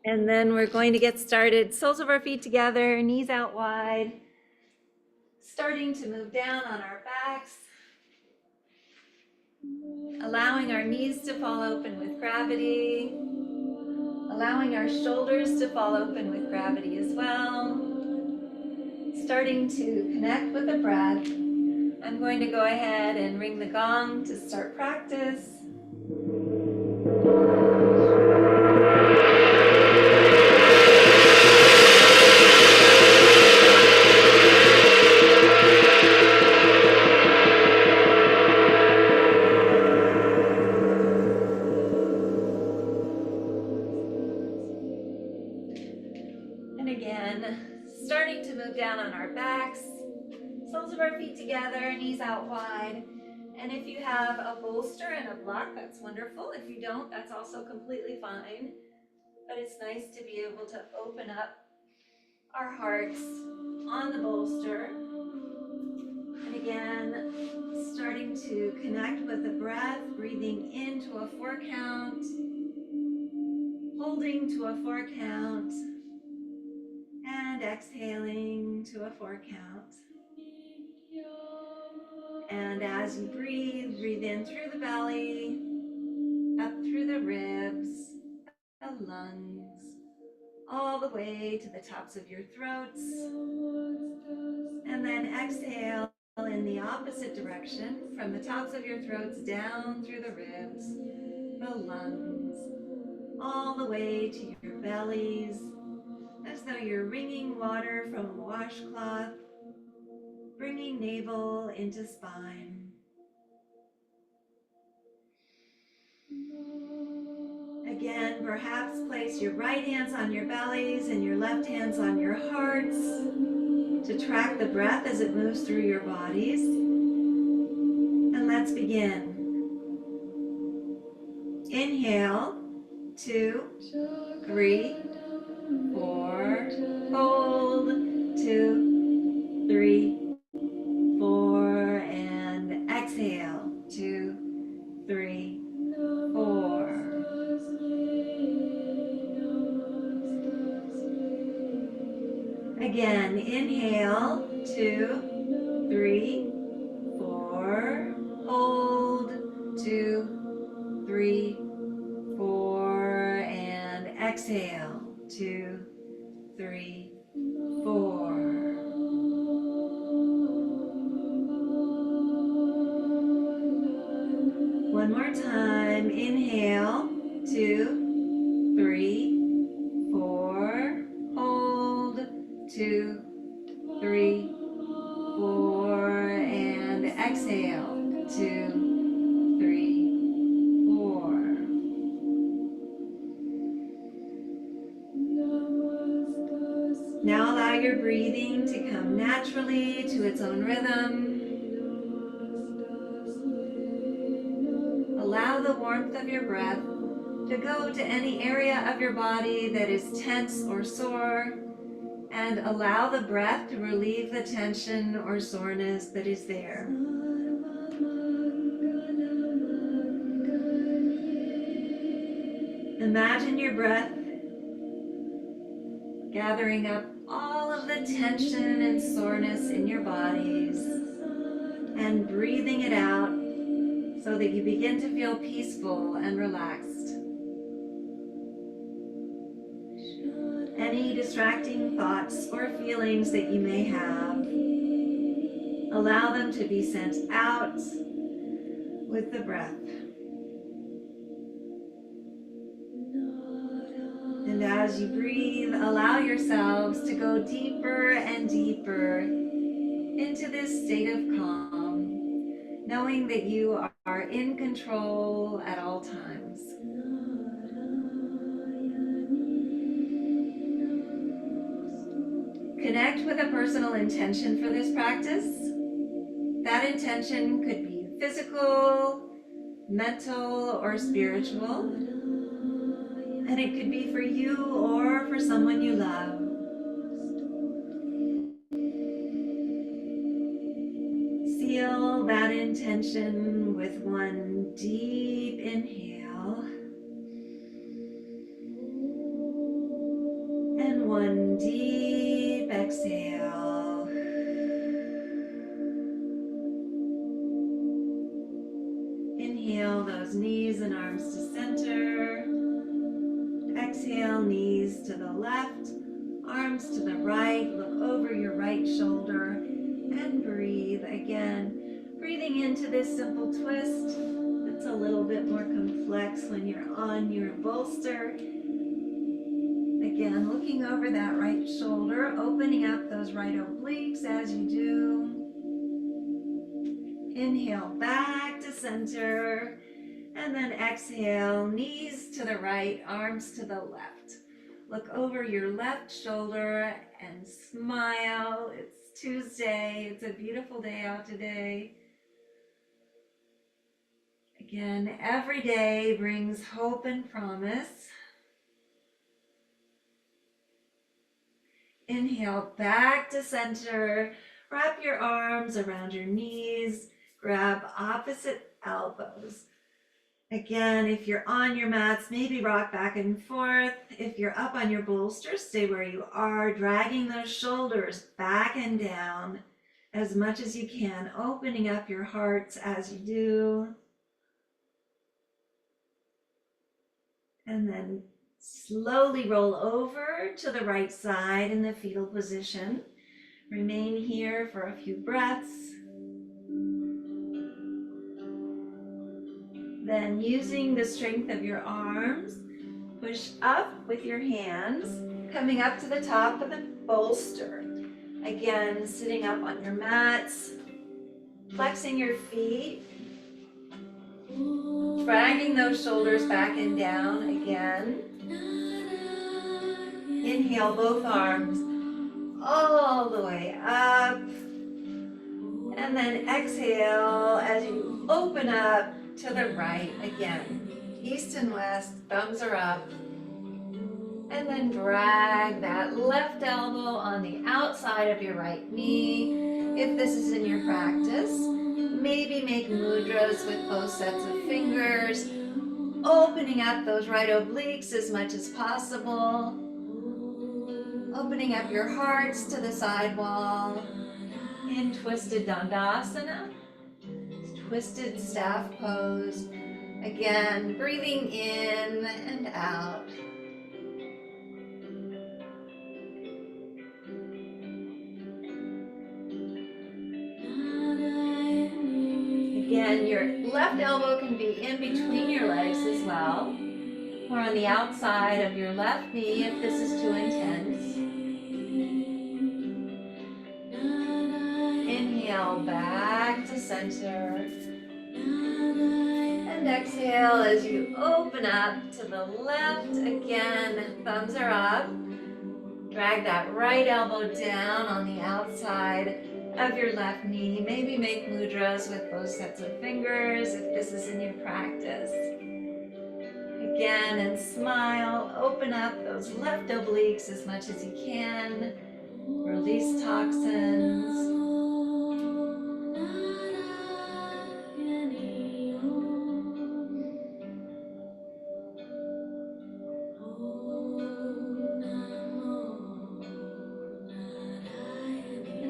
And then we're going to get started. Soles of our feet together, knees out wide. Starting to move down on our backs. Allowing our knees to fall open with gravity. Allowing our shoulders to fall open with gravity as well. Starting to connect with the breath. I'm going to go ahead and ring the gong to start practice. And again, starting to move down on our backs, soles of our feet together, knees out wide. And if you have a bolster and a block, that's wonderful. If you don't, that's also completely fine. But it's nice to be able to open up our hearts on the bolster. And again, starting to connect with the breath, breathing into a 4 count, holding to a 4 count, and exhaling to a 4 count. And as you breathe, breathe in through the belly, up through the ribs, the lungs, all the way to the tops of your throats. And then exhale in the opposite direction, from the tops of your throats down through the ribs, the lungs, all the way to your bellies, as though you're wringing water from a washcloth, bringing navel into spine. Again, perhaps place your right hands on your bellies and your left hands on your hearts to track the breath as it moves through your bodies. And let's begin. Inhale, 2, 3, 4, hold, 2, 3, 4, and exhale, 2, 3, 4. Again, inhale, 2, 3, 4, hold, 2, 3, 4, and exhale, 2, 3, 4. One more time, inhale, 2, 3, 4, hold, 2, 3, 4, and exhale, 2, 3, 4. Now allow your breathing to come naturally to its own rhythm. Allow the warmth of your breath to go to any area of your body that is tense or sore, and allow the breath to relieve the tension or soreness that is there. Imagine your breath gathering up all of the tension and soreness in your bodies and breathing it out so that you begin to feel peaceful and relaxed. Any distracting thoughts or feelings that you may have, allow them to be sent out with the breath. And as you breathe, allow yourselves to go deeper and deeper into this state of calm, knowing that you are in control at all times. Connect with a personal intention for this practice. That intention could be physical, mental, or spiritual. And it could be for you or for someone you love. Seal that intention with one deep inhale. one deep exhale. Inhale those knees and arms to center. Exhale, knees to the left, arms to the right. Look over your right shoulder and breathe again. Breathing into this simple twist. It's a little bit more complex when you're on your bolster. Again, looking over that right shoulder, opening up those right obliques as you do. Inhale back to center, and then exhale, knees to the right, arms to the left. Look over your left shoulder and smile. It's Tuesday. It's a beautiful day out today. Again, every day brings hope and promise. Inhale back to center. Wrap your arms around your knees. Grab opposite elbows. Again, if you're on your mats, maybe rock back and forth. If you're up on your bolster, stay where you are, dragging those shoulders back and down as much as you can, opening up your hearts as you do. And then slowly roll over to the right side in the fetal position. Remain here for a few breaths. Then using the strength of your arms, push up with your hands, coming up to the top of the bolster. Again, sitting up on your mats, flexing your feet, dragging those shoulders back and down again. Inhale both arms all the way up. And then exhale as you open up to the right again. East and west, thumbs are up. And then drag that left elbow on the outside of your right knee. If this is in your practice, maybe make mudras with both sets of fingers, opening up those right obliques as much as possible. Opening up your hearts to the side wall. In twisted Dandasana, twisted staff pose. Again, breathing in and out. Again, your left elbow can be in between your legs as well, or on the outside of your left knee if this is too intense. Inhale back to center. And exhale as you open up to the left. Again, thumbs are up. Drag that right elbow down on the outside of your left knee. Maybe make mudras with both sets of fingers if this is in your practice. Again, and smile. Open up those left obliques as much as you can. Release toxins.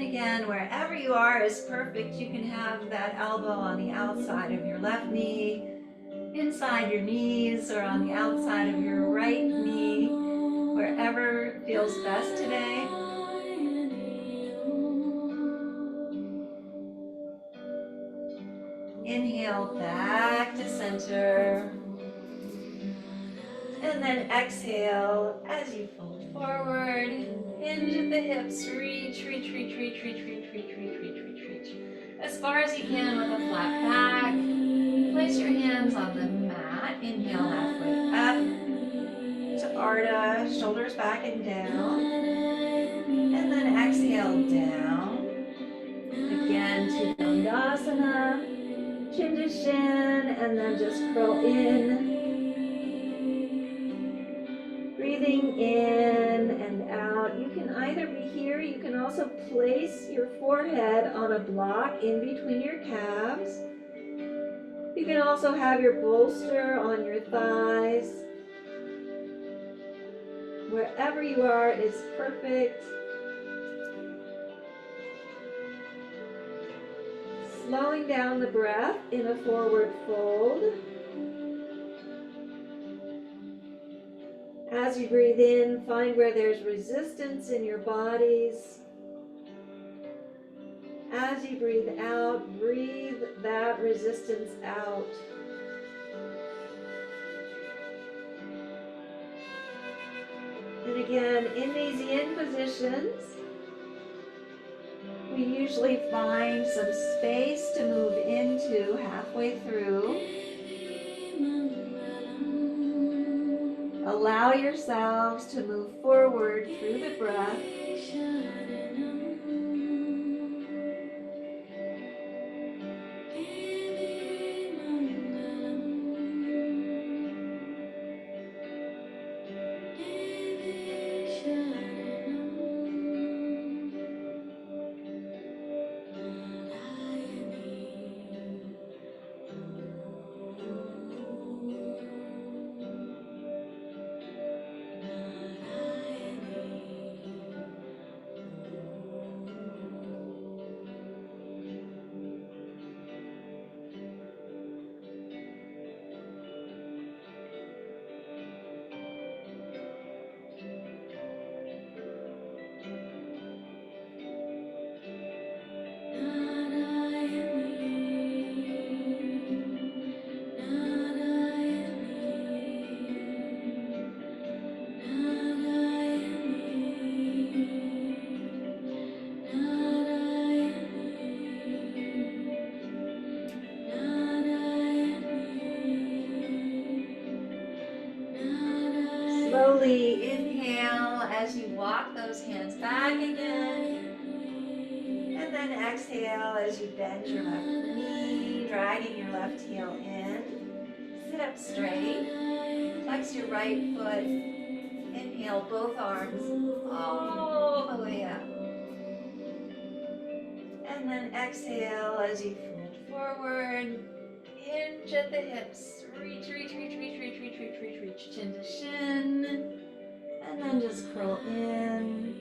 Again, wherever you are is perfect. You can have that elbow on the outside of your left knee, inside your knees, or on the outside of your right knee, wherever feels best today. Inhale back to center. And then exhale as you fold forward. Hinge at the hips. Reach, reach, reach, reach, reach, reach, reach, reach, reach, reach, reach. As far as you can with a flat back. Place your hands on the mat. Inhale halfway up to Ardha. Shoulders back and down. And then exhale down. Again to Dandasana. Chin to shin. And then just curl in. Breathing in and out. You can either be here, you can also place your forehead on a block in between your calves. You can also have your bolster on your thighs. Wherever you are is perfect. Slowing down the breath in a forward fold. As you breathe in, find where there's resistance in your bodies. As you breathe out, breathe that resistance out. And again, in these yin positions, we usually find some space to move into halfway through. Allow yourselves to move forward through the breath. Slowly inhale as you walk those hands back again. And then exhale as you bend your left knee, dragging your left heel in. Sit up straight. Flex your right foot. Inhale both arms all the way up. And then exhale as you fold forward. Hinge at the hips. Reach, reach, reach, reach, reach, reach, reach, reach, reach. Chin to shin. And then just curl in.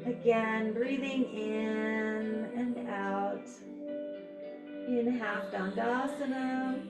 Again, breathing in and out in half dandasana.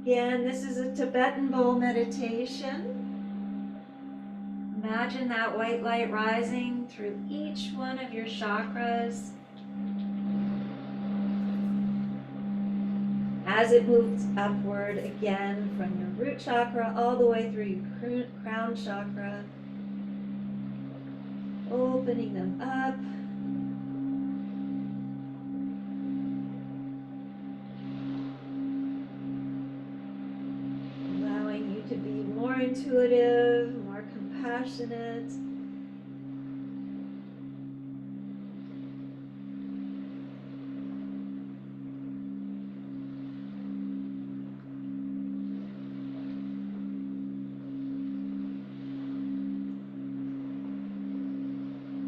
Again, this is a Tibetan bowl meditation. Imagine that white light rising through each one of your chakras. As it moves upward again from your root chakra all the way through your crown chakra, opening them up. Allowing you to be more intuitive, more compassionate.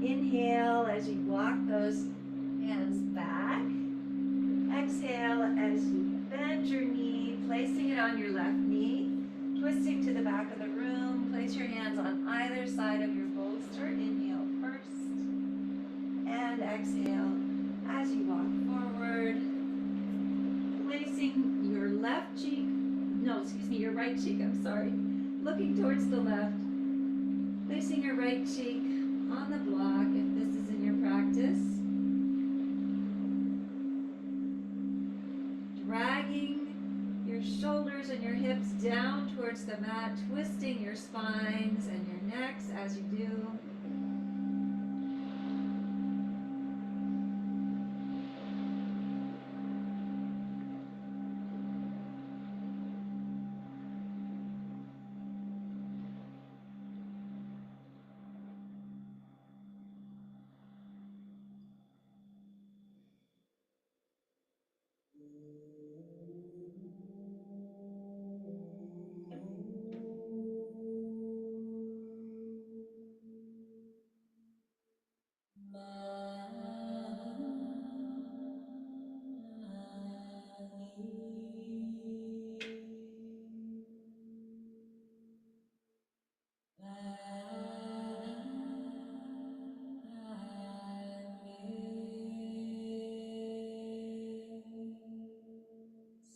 Inhale as you walk those hands back. Exhale as you bend your knee, placing it on your left knee, twisting to the back of the room. Place your hands on either side of your bolster. Inhale first and exhale as you walk forward, placing your your right cheek, looking towards the left, placing your right cheek on the block if this is in your practice. Dragging your shoulders and your hips hips down towards the mat, twisting your spines and your necks as you do.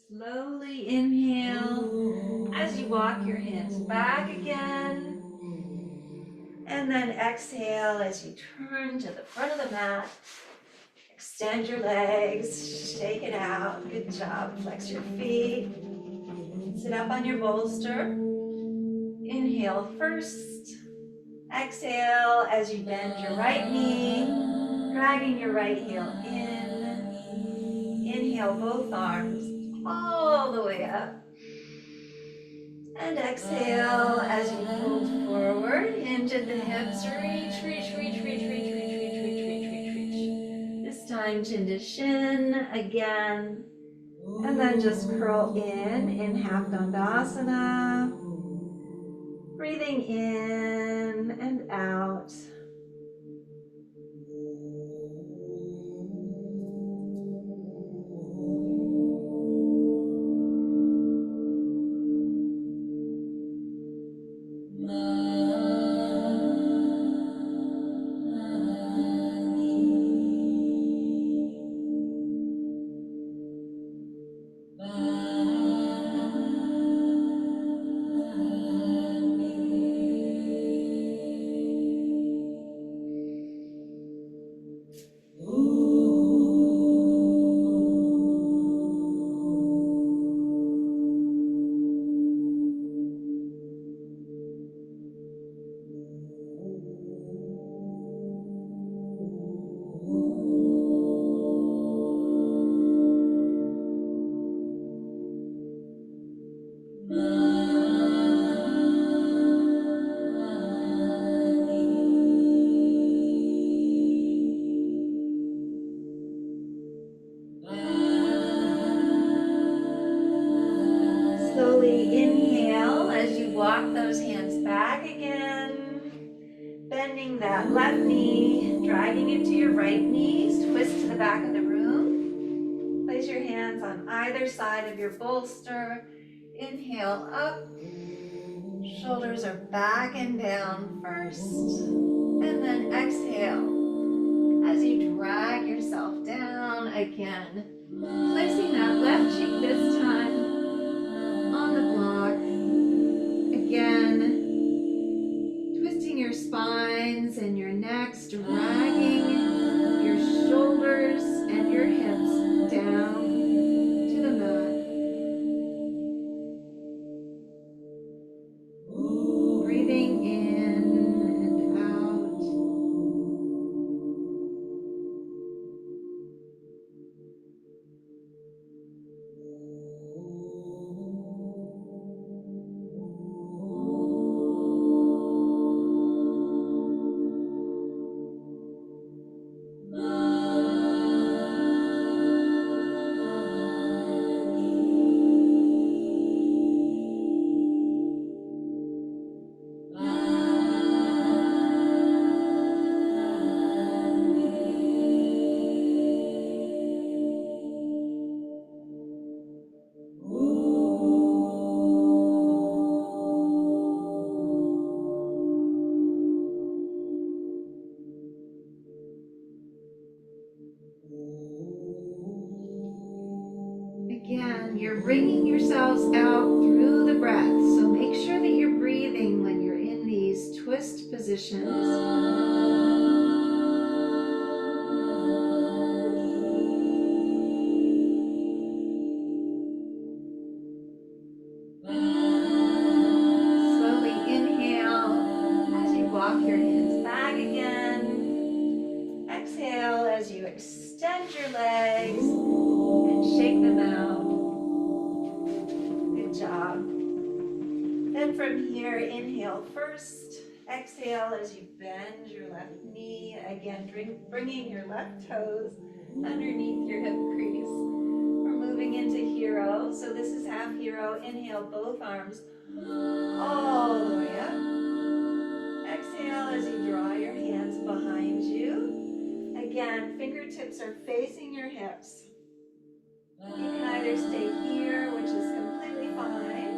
Slowly inhale as you walk your hands back again. And then exhale as you turn to the front of the mat. Extend your legs, shake it out. Good job. Flex your feet. Sit up on your bolster. Inhale first. Exhale as you bend your right knee, dragging your right heel in. Inhale both arms all the way up. And exhale as you fold forward, hinge at the hips, reach, reach, reach, reach, reach, reach, reach, reach, reach, reach, reach. This time chin to shin again. And then just curl in half dandasana. Breathing in and out. Slowly inhale as you walk those hands back again. Bending that left knee, dragging it to your right knees. Twist to the back of the room. Place your hands on either side of your bolster. Inhale up. Shoulders are back and down first. And then exhale as you drag yourself down again. Placing that left cheek this time on the block. Again, twisting your spines and your necks, dragging your shoulders and your hips down to the mat. Breathing in and out. And from here, inhale first. Exhale as you bend your left knee. Again, bringing your left toes underneath your hip crease. We're moving into hero. So this is half hero. Inhale, both arms all the way up. Exhale as you draw your hands behind you. Again, fingertips are facing your hips. You can either stay here, which is completely fine,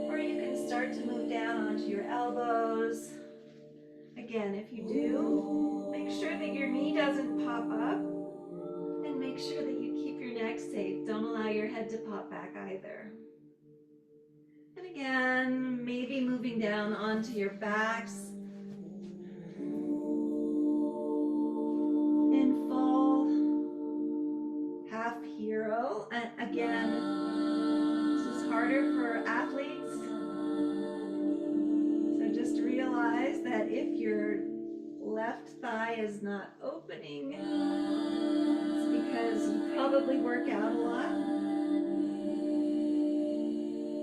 or you can start to move down onto your elbows. Again, if you do, make sure that your knee doesn't pop up, and make sure that you keep your neck safe. Don't allow your head to pop back either. And again, maybe moving down onto your backs in full half hero. And again, this is harder for athletes. So just realize that if your left thigh is not opening, it's because you probably work out a lot.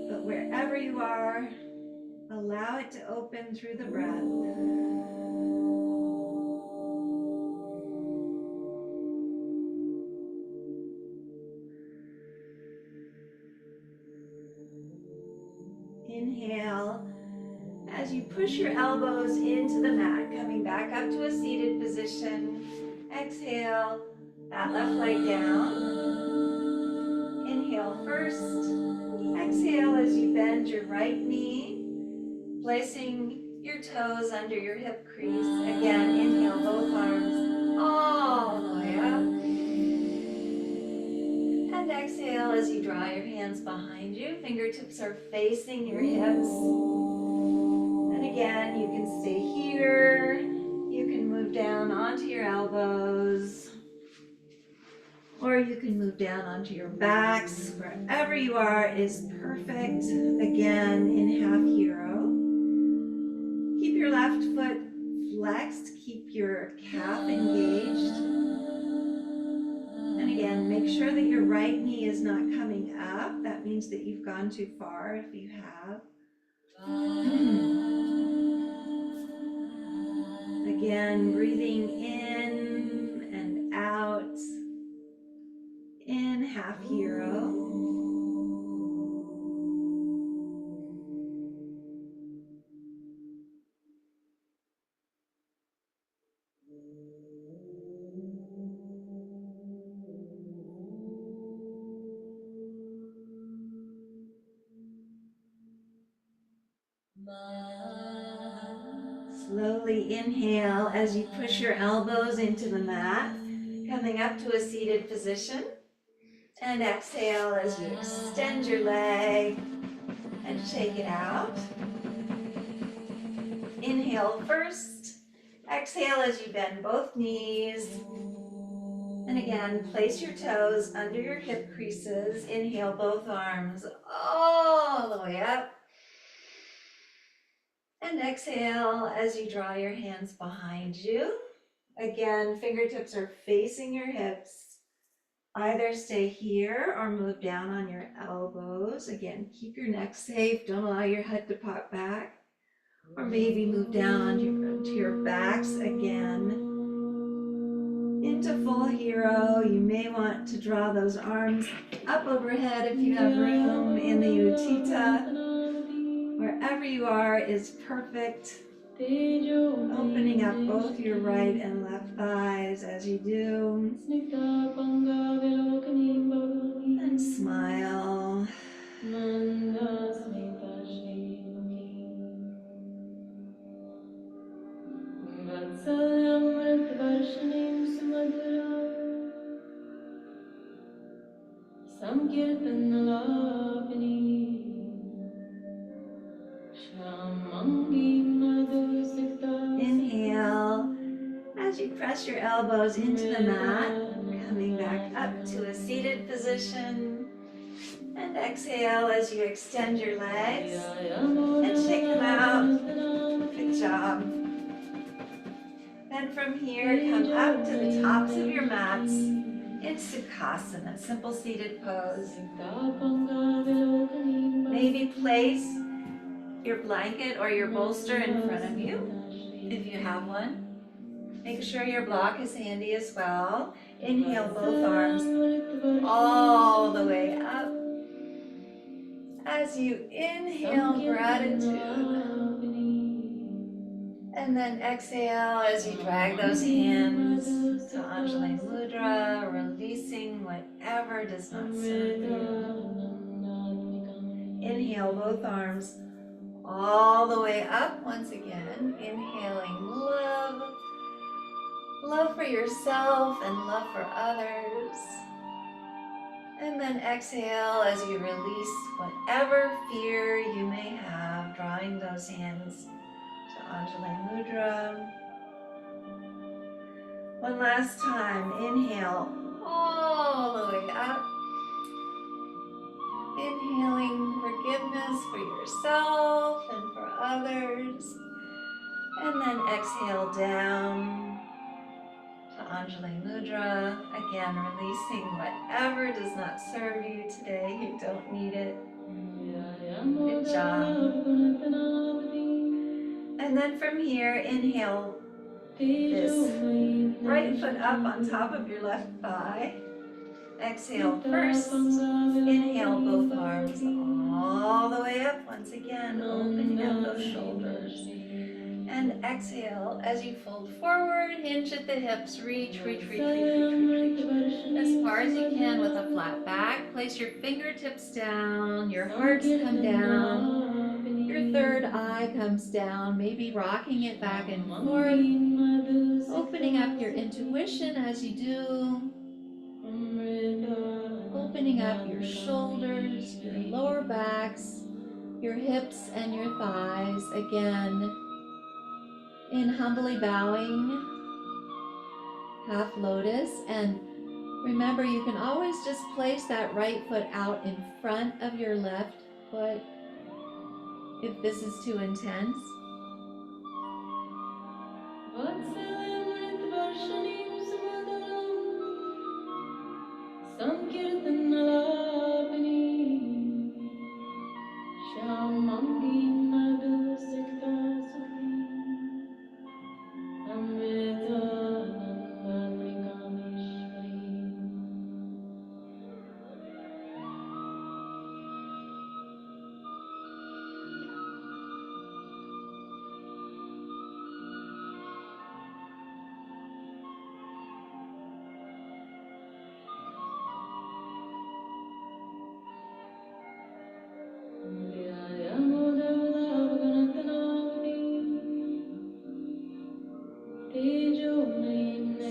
But wherever you are, allow it to open through the breath. Inhale as you push your elbows into the mat, coming back up to a seated position. Exhale, that left leg down. Inhale first. Exhale as you bend your right knee, placing your toes under your hip crease. Again, inhale both arms all the way up. And exhale as you draw your hands behind you. Fingertips are facing your hips. And again, you can stay here. You can move down onto your elbows. Or you can move down onto your backs. Wherever you are is perfect. Again, in half hero. Keep your left foot flexed. Keep your calf engaged. And again, make sure that your right knee is not coming up. That means that you've gone too far if you have. Again, breathing in and out. In half hero. Slowly inhale as you push your elbows into the mat, coming up to a seated position. And exhale as you extend your leg and shake it out. Inhale first. Exhale as you bend both knees. And again, place your toes under your hip creases. Inhale both arms all the way up. And exhale as you draw your hands behind you. Again, fingertips are facing your hips. Either stay here or move down on your elbows. Again, keep your neck safe. Don't allow your head to pop back. Or maybe move down onto your backs again. Into full hero. You may want to draw those arms up overhead if you have room in the Utthita. Wherever you are is perfect. Opening up both your right and left thighs as you do. And smile. Inhale as you press your elbows into the mat, coming back up to a seated position. And exhale as you extend your legs and shake them out. Good job. Then from here, come up to the tops of your mats in Sukhasana, simple seated pose. Maybe place your blanket or your bolster in front of you, if you have one. Make sure your block is handy as well. Inhale both arms all the way up. As you inhale gratitude, and then exhale as you drag those hands to Anjali Mudra, releasing whatever does not serve you. Inhale both arms all the way up once again. Inhaling love, love for yourself and love for others. And then exhale as you release whatever fear you may have, drawing those hands to Anjali Mudra. One last time, inhale all the way up. Inhaling forgiveness for yourself and for others. And then exhale down to Anjali Mudra. Again, releasing whatever does not serve you today. You don't need it. Good job. And then from here, inhale this right foot up on top of your left thigh. Exhale first. Inhale both arms all the way up once again, opening up those shoulders. And exhale as you fold forward, hinge at the hips, reach, reach, reach, reach, reach, reach, reach. As far as you can with a flat back. Place your fingertips down, your hearts come down, your third eye comes down, maybe rocking it back and forth, opening up your intuition as you do. Opening up your shoulders, your lower backs, your hips and your thighs. Again, in humbly bowing, half lotus. And remember, you can always just place that right foot out in front of your left foot if this is too intense.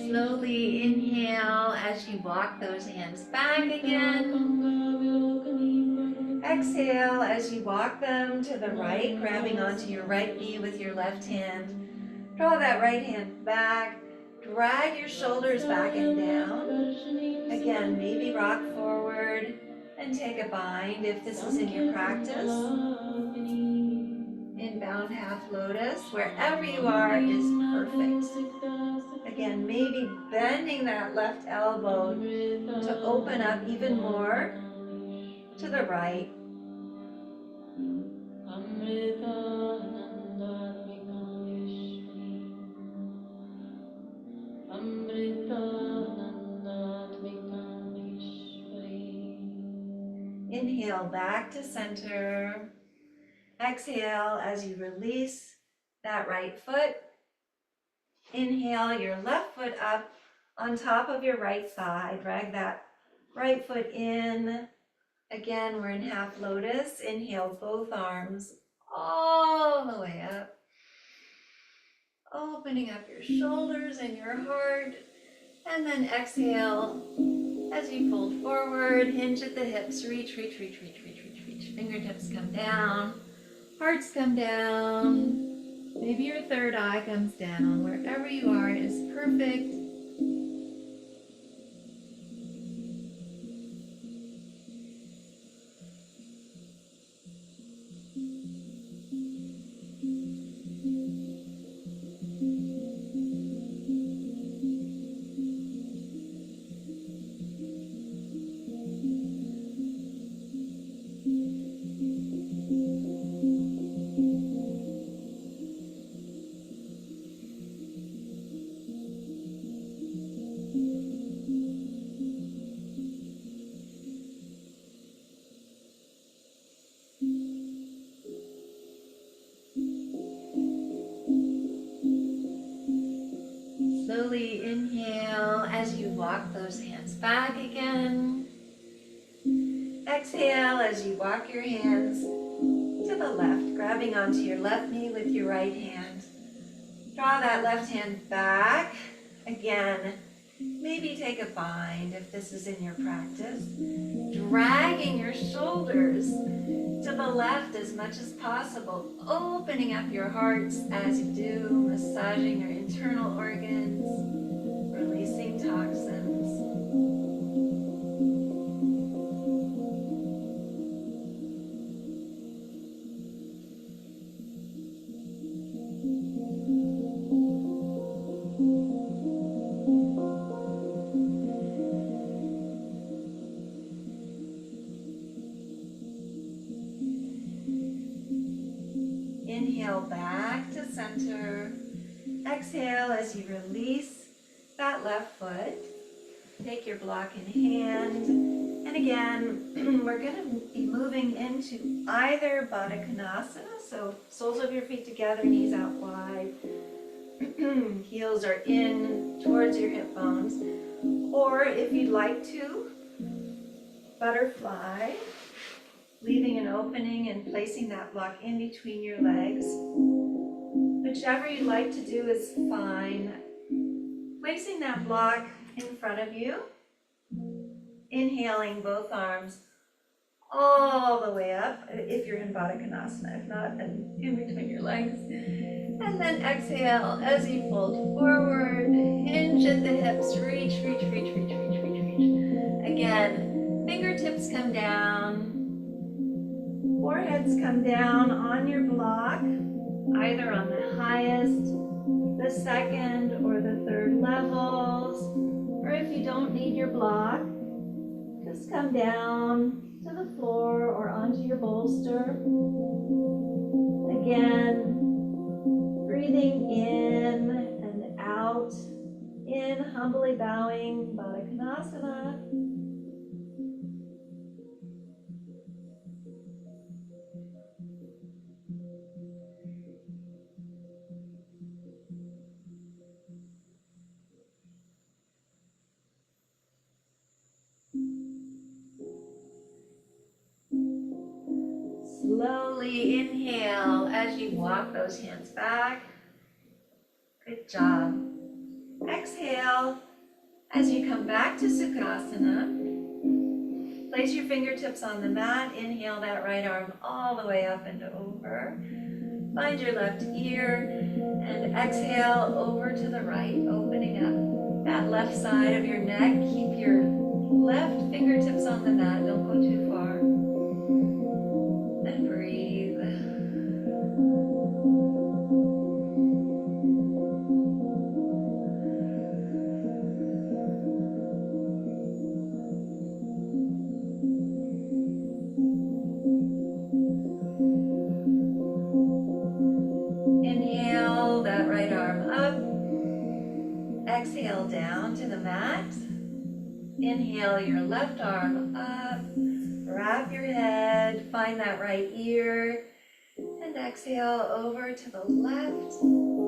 Slowly inhale as you walk those hands back again. Exhale as you walk them to the right, grabbing onto your right knee with your left hand. Draw that right hand back. Drag your shoulders back and down. Again, maybe rock forward and take a bind if this is in your practice. Inbound half lotus, wherever you are is perfect. Again, maybe bending that left elbow to open up even more to the right. Inhale back to center. Exhale as you release that right foot. Inhale your left foot up on top of your right thigh. Drag that right foot in. Again, we're in half lotus. Inhale both arms all the way up. Opening up your shoulders and your heart. And then exhale as you fold forward, hinge at the hips, reach, reach, reach, reach, reach, reach, reach. Fingertips come down, hearts come down. Maybe your third eye comes down. Wherever you are is perfect. Slowly inhale as you walk those hands back again. Exhale as you walk your hands to the left, grabbing onto your left knee with your right hand. Draw that left hand back. Again, maybe take a bind if this is in your practice. Dragging your shoulders to the left as much as possible, opening up your hearts as you do, massaging your internal organs, releasing toxins. Inhale back to center. Exhale as you release that left foot. Take your block in hand. And again, we're going to be moving into either Baddha Konasana, so soles of your feet together, knees out wide. Heels are in towards your hip bones. Or if you'd like to, butterfly, leaving an opening and placing that block in between your legs. Whichever you'd like to do is fine. Placing that block in front of you. Inhaling both arms all the way up if you're in Baddha Konasana. If not, then in between your legs. And then exhale as you fold forward, hinge at the hips, reach, reach, reach, reach, reach, reach, reach. Again, fingertips come down, foreheads come down on your block, either on the highest, the second, or the third levels. Or if you don't need your block, just come down to the floor or onto your bolster. Again, breathing in and out. In, humbly bowing, Baddha Konasana. Slowly inhale as you walk those hands back. Good job. Exhale as you come back to Sukhasana. Place your fingertips on the mat. Inhale that right arm all the way up and over. Find your left ear and exhale over to the right, opening up that left side of your neck. Keep your left fingertips on the mat. Don't go too far. And breathe. Inhale that right arm up. Exhale down to the mat. Inhale your left arm up. Wrap your head. Find that right ear. And exhale over to the left.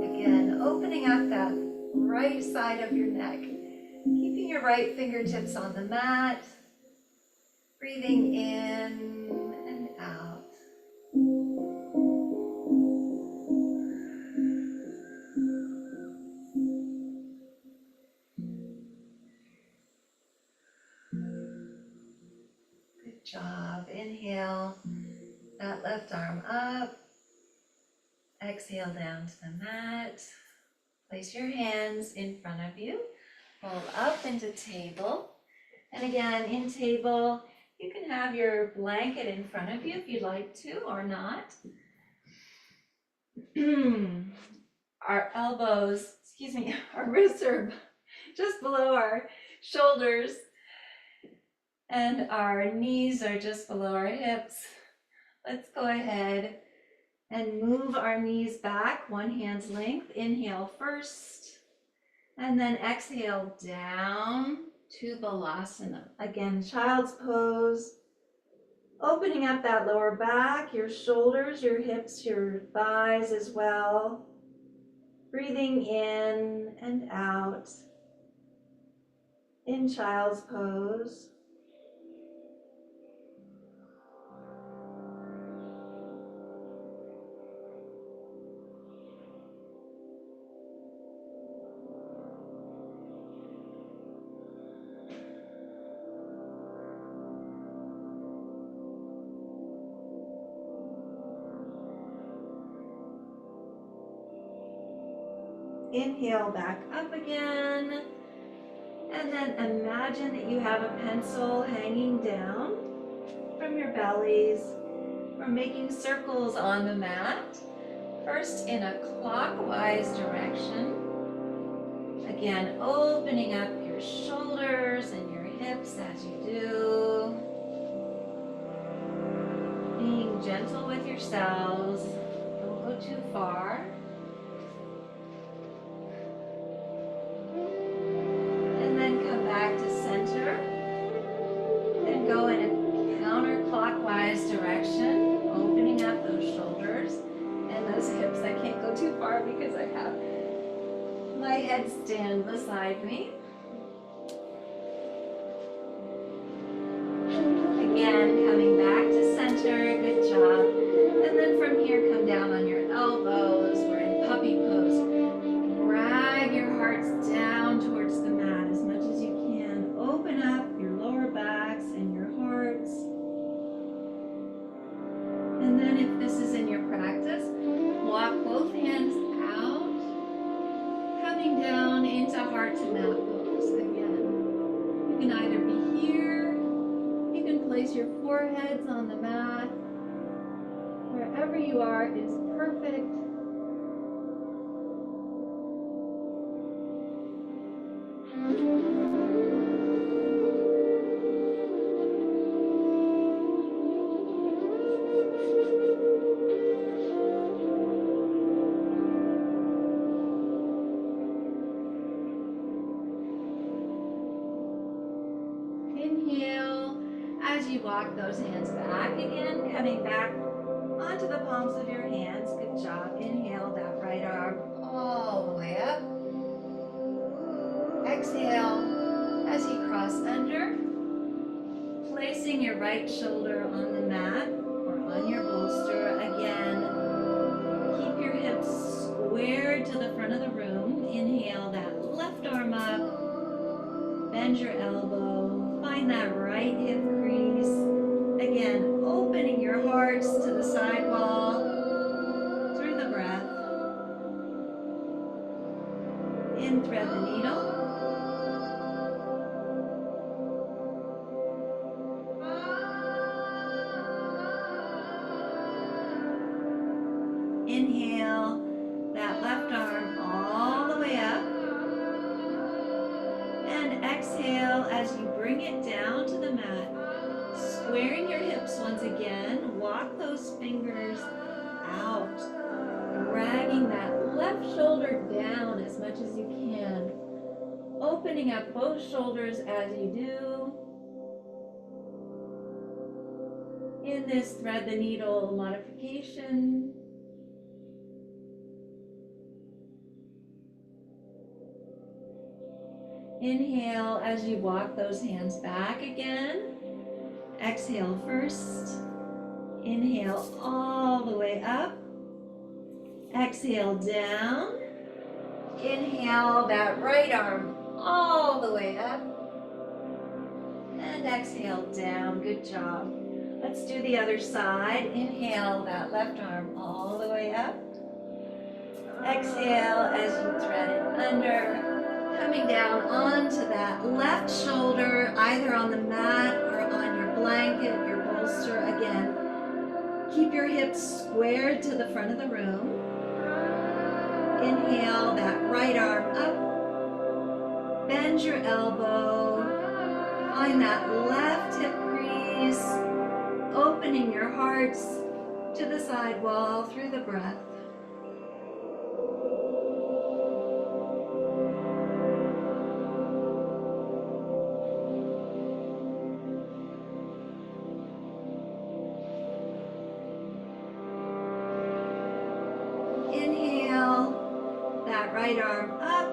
Again, opening up that right side of your neck. Keeping your right fingertips on the mat. Breathing in and out. Good job. Inhale that left arm up. Exhale down to the mat. Place your hands in front of you. Roll up into table. And again, in table, you can have your blanket in front of you if you'd like to or not. Our elbows, our wrists are just below our shoulders. And our knees are just below our hips. Let's go ahead and move our knees back, one hand's length. Inhale first, and then exhale down to Balasana. Again, child's pose. Opening up that lower back, your shoulders, your hips, your thighs as well. Breathing in and out in child's pose. Inhale back up again. And then imagine that you have a pencil hanging down from your bellies. We're making circles on the mat. First in a clockwise direction. Again, opening up your shoulders and your hips as you do. Being gentle with yourselves. Don't go too far. And then come back to center. And go in a counterclockwise direction, opening up those shoulders and those hips. I can't go too far because I have my headstand beside me. Again, coming back to center, good job. And then from here, come down on your elbows. We're in puppy pose. Drag your hearts down towards the mat as much as you can. Open up your lower backs and your hearts. And then if this is in your practice, walk both hands out, coming down into heart to mat pose again. You can either be here, you can place your foreheads on the mat. Wherever you are is perfect. Inhale as you walk those hands back again, coming back onto the palms of your hands. Good job. Inhale that right arm all the way up. Exhale as you cross under, placing your right shoulder on the mat or on your bolster. Again, keep your hips squared to the front of the room. Inhale that left arm up, bend your elbow, find that right hip crease. Again, opening your hearts to the side wall through the breath. In, thread the needle. Inhale that left arm all the way up. And exhale as you bring it down to the mat. Squaring your hips once again. Walk those fingers out. Dragging that left shoulder down as much as you can. Opening up both shoulders as you do. In this thread the needle modification. Inhale as you walk those hands back again. Exhale first. Inhale all the way up. Exhale down. Inhale that right arm all the way up. And exhale down. Good job. Let's do the other side. Inhale that left arm all the way up. Exhale as you thread it under. Coming down onto that left shoulder, either on the mat or on your blanket, your bolster. Again, keep your hips squared to the front of the room. Inhale that right arm up. Bend your elbow. Find that left hip crease. Opening your hearts to the side wall through the breath. right arm up.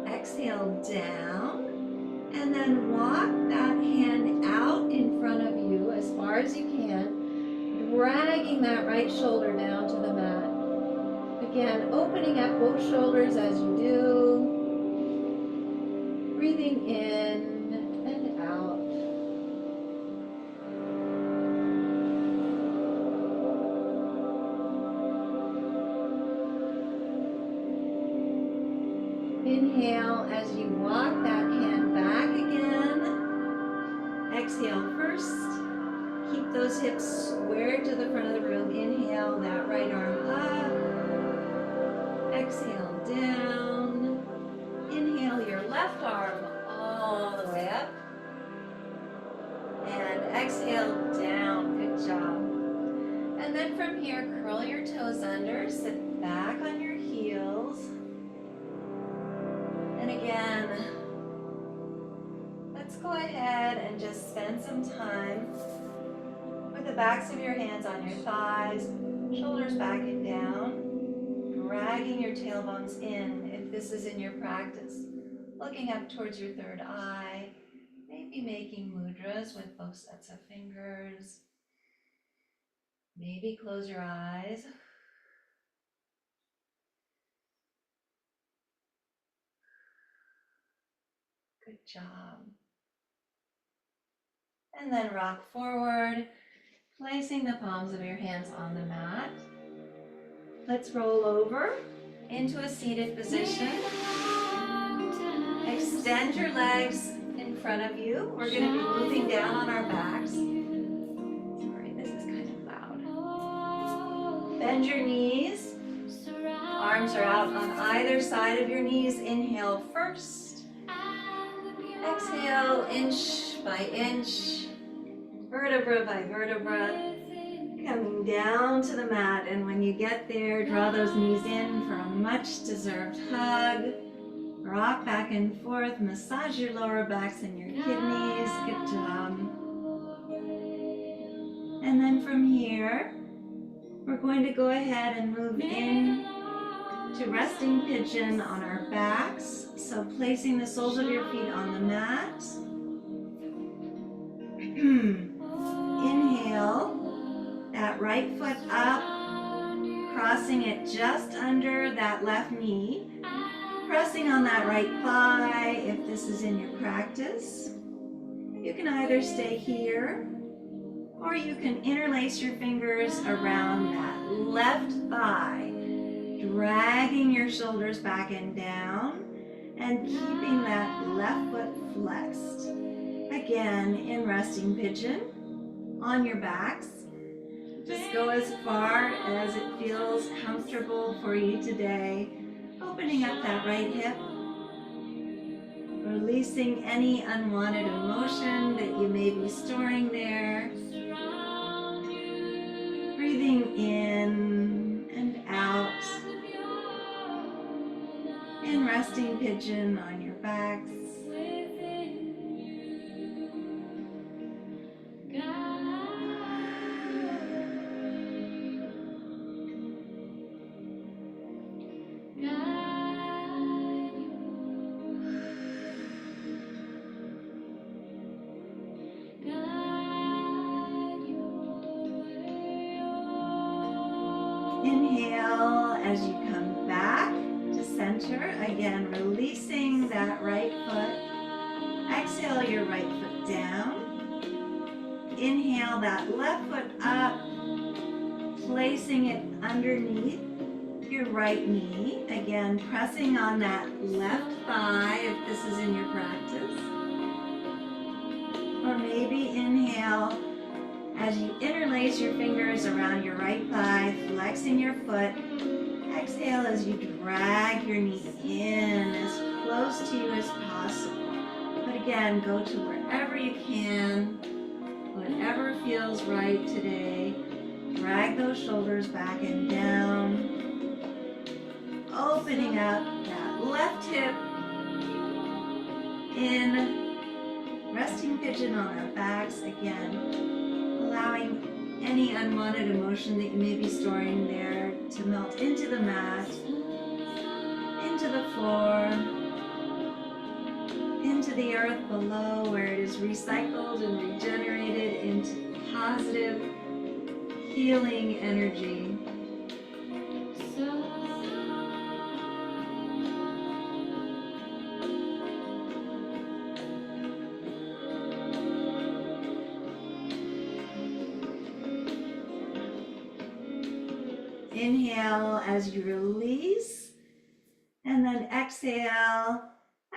Exhale down. And then walk that hand out in front of you as far as you can, dragging that right shoulder down to the mat. Again, opening up both shoulders as you do. Breathing in and out. Inhale as you walk that hand back again. Exhale first. Keep those hips squared to the front of the room. Inhale that right arm up. Exhale down. Inhale your left arm all the way up. And exhale down. Good job. And then from here, curl your toes under. Sit back on your heels. And again, let's go ahead and just spend some time with the backs of your hands on your thighs, shoulders back and down, dragging your tailbones in if this is in your practice. Looking up towards your third eye, maybe making mudras with both sets of fingers. Maybe close your eyes. Good job. And then rock forward, placing the palms of your hands on the mat. Let's roll over into a seated position. Extend your legs in front of you. We're going to be moving down on our backs. Sorry, this is kind of loud. Bend your knees. Arms are out on either side of your knees. Inhale first. Exhale inch by inch, vertebra by vertebra, coming down to the mat. And when you get there, draw those knees in for a much deserved hug. Rock back and forth, massage your lower backs and your kidneys. Good job. And then from here, we're going to go ahead and move in to resting pigeon on our backs. So placing the soles of your feet on the mat. Inhale, that right foot up, crossing it just under that left knee. Pressing on that right thigh if this is in your practice. You can either stay here or you can interlace your fingers around that left thigh, dragging your shoulders back and down and keeping that left foot flexed. Again, in resting pigeon on your backs. Just go as far as it feels comfortable for you today. Opening up that right hip, releasing any unwanted emotion that you may be storing there. Breathing in and out. In resting pigeon on your backs. Inhale as you come back to center. Again, releasing that right foot. Exhale your right foot down. Inhale that left foot up, placing it underneath your right knee. Again, pressing on that left thigh if this is in your practice. Or maybe inhale as you interlace your fingers around your right thigh, flexing your foot. Exhale as you drag your knee in as close to you as possible. But again, go to wherever you can, whatever feels right today. Drag those shoulders back and down. Opening up that left hip in resting pigeon on our backs again. Allowing any unwanted emotion that you may be storing there to melt into the mat. onto the floor, into the earth below where it is recycled and regenerated into positive, healing energy. Inhale as you release, and then exhale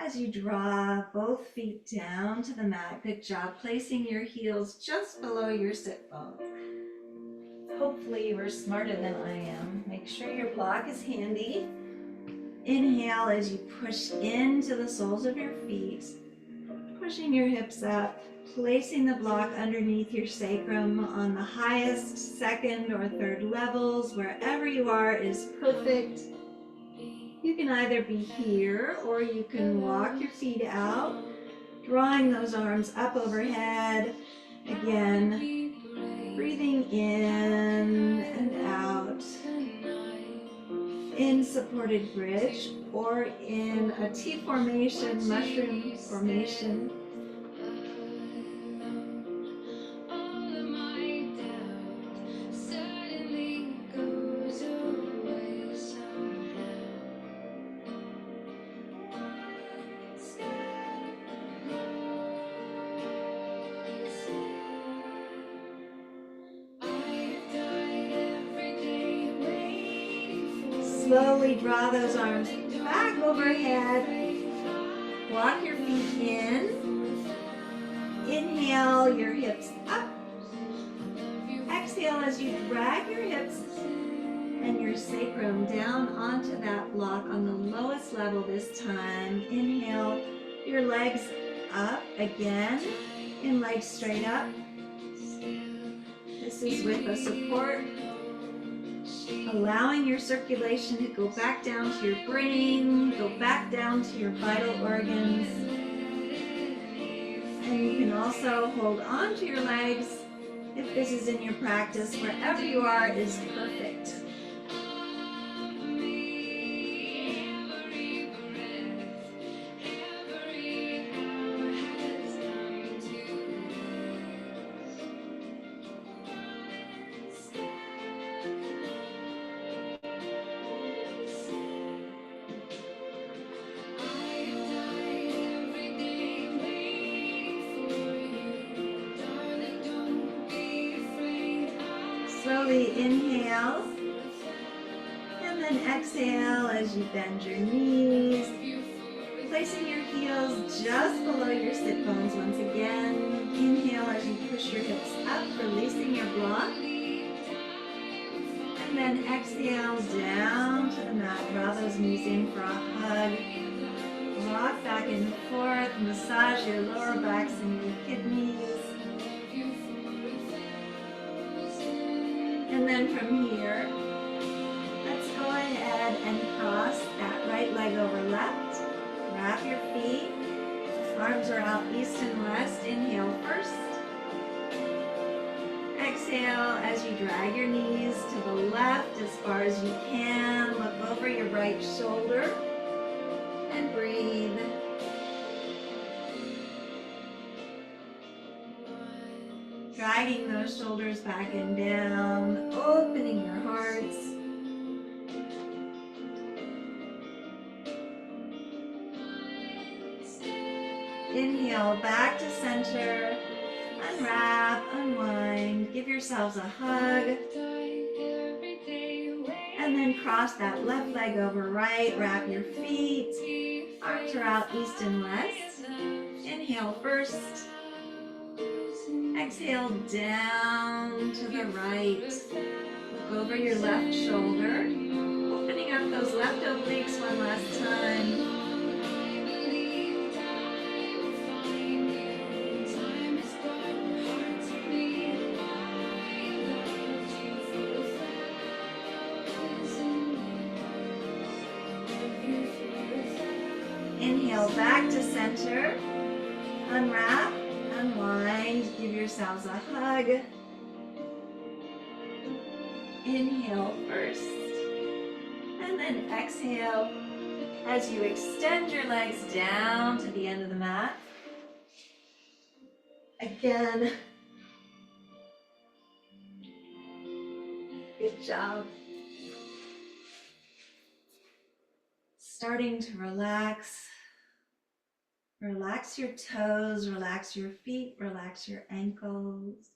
as you draw both feet down to the mat. Good job placing your heels just below your sit bones. Hopefully you are smarter than I am. Make sure your block is handy. Inhale as you push into the soles of your feet, pushing your hips up, placing the block underneath your sacrum on the highest, second, or third levels. Wherever you are is perfect. You can either be here or you can walk your feet out, drawing those arms up overhead. Again, breathing in and out. In supported bridge or in a T formation, mushroom formation. Slowly draw those arms back overhead. Walk your feet in. Inhale your hips up. Exhale as you drag your hips and your sacrum down onto that block on the lowest level this time. Inhale your legs up again. In legs straight up. This is with the support, allowing your circulation to go back down to your brain, go back down to your vital organs. And you can also hold on to your legs if this is in your practice. Wherever you are is perfect. Slowly inhale, and then exhale as you bend your knees, placing your heels just below your sit bones once again. Inhale as you push your hips up, releasing your block. And then exhale down to the mat. Draw those knees in for a hug. Rock back and forth, massage your lower backs and your kidneys. And then from here, let's go ahead and cross that right leg over left. Wrap your feet. Arms are out east and west. Inhale first. Exhale as you drag your knees to the left as far as you can. Look over your right shoulder and breathe. Dragging those shoulders back and down, opening your hearts. Inhale back to center, unwrap, unwind, give yourselves a hug. And then cross that left leg over right, wrap your feet. Arms are out east and west. Inhale first. Exhale down to the right. Look over your left shoulder. Opening up those left obliques one last time. Inhale back to center. Unwrap. Unwind, give yourselves a hug. Inhale first, and then exhale As you extend your legs down to the end of the mat, again, good job. Starting to relax. Relax your toes, relax your feet, relax your ankles,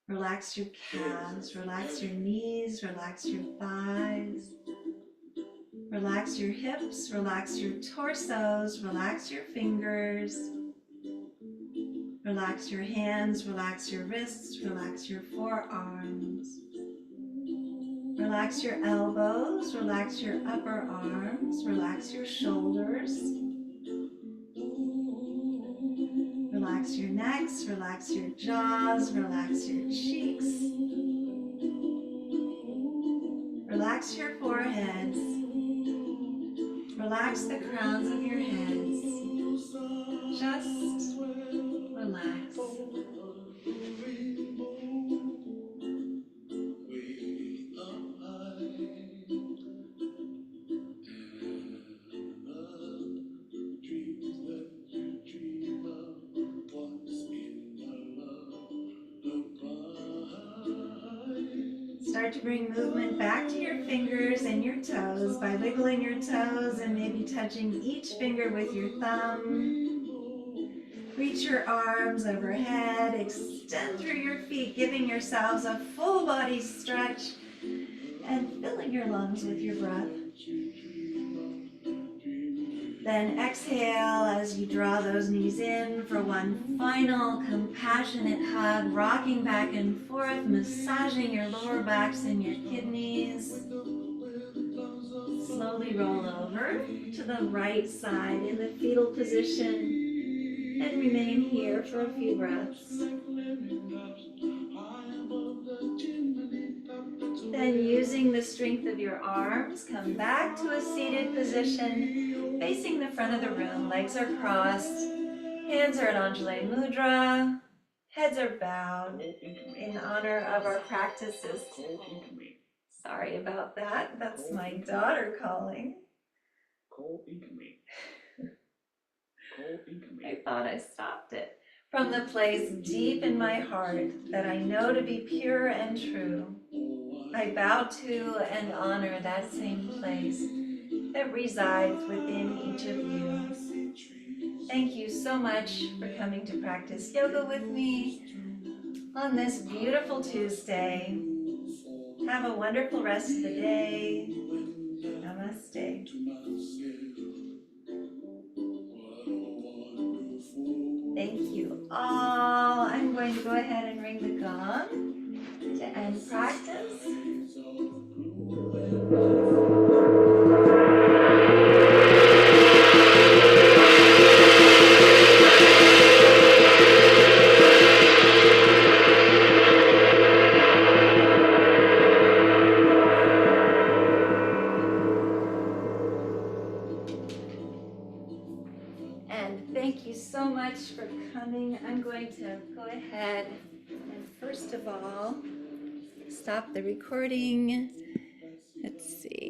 relax your calves, relax your knees, relax your thighs. Relax your hips, relax your torsos, relax your fingers. Relax your hands, relax your wrists, relax your forearms. Relax your elbows, relax your upper arms, relax your shoulders. Relax your necks, relax your jaws, relax your cheeks. Relax your foreheads. Relax the crowns of your heads. Just relax. Start to bring movement back to your fingers and your toes by wiggling your toes and maybe touching each finger with your thumb. Reach your arms overhead, extend through your feet, giving yourselves a full body stretch and filling your lungs with your breath. Then exhale as you draw those knees in for one final compassionate hug, rocking back and forth, massaging your lower backs and your kidneys. Slowly roll over to the right side in the fetal position and remain here for a few breaths. Then using the strength of your arms, come back to a seated position, facing the front of the room. Legs are crossed, hands are at Anjali Mudra, heads are bowed in honor of our practices. Sorry about that, that's my daughter calling. I thought I stopped it. From the place deep in my heart that I know to be pure and true, I bow to and honor that same place that resides within each of you. Thank you so much for coming to practice yoga with me on this beautiful Tuesday. Have a wonderful rest of the day. Namaste. Thank you all. I'm going to go ahead and ring the gong to end practice. And thank you so much for coming. I'm going to go ahead and first of all, stop the recording. Let's see.